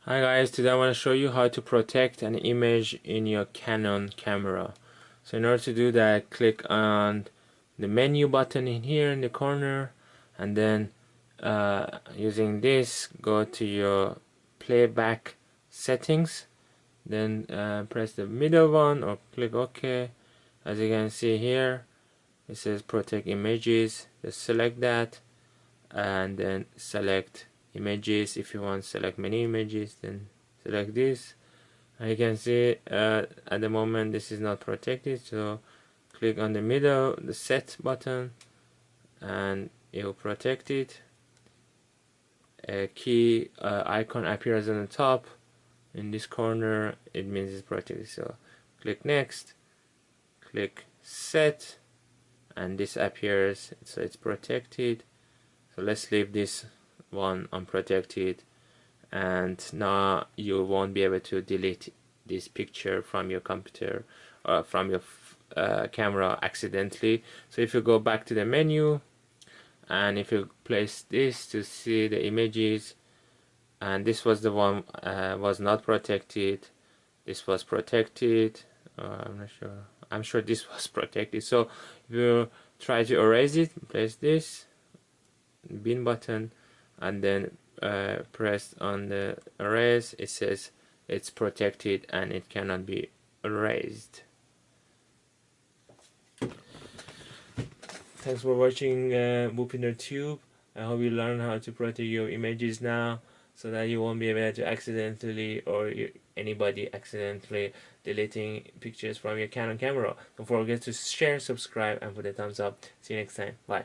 Hi guys, today I want to show you how to protect an image in your Canon camera. So in order to do that, click on the menu button in here in the corner, and then using this, go to your playback settings, then press the middle one or click OK. As you can see here, it says protect images. Just select that and then select images. If you want to select many images, then select this. And you can see at the moment this is not protected, so click on the middle, the set button, and it will protect it. A key icon appears on the top in this corner, it means it's protected. So click next, click set, and this appears, so it's protected. So let's leave this one unprotected, and now you won't be able to delete this picture from your computer or from your camera accidentally. So if you go back to the menu and if you place this to see the images, and this was the one was not protected, this was protected, I'm not sure, I'm sure this was protected. So if you try to erase it, place this bin button and then press on the erase, it says it's protected and it cannot be erased. Thanks for watching Whoopiner Tube. I hope you learn how to protect your images now, so that you won't be able to accidentally or anybody accidentally deleting pictures from your Canon camera. Don't forget to share, subscribe, and put a thumbs up. See you next time. Bye.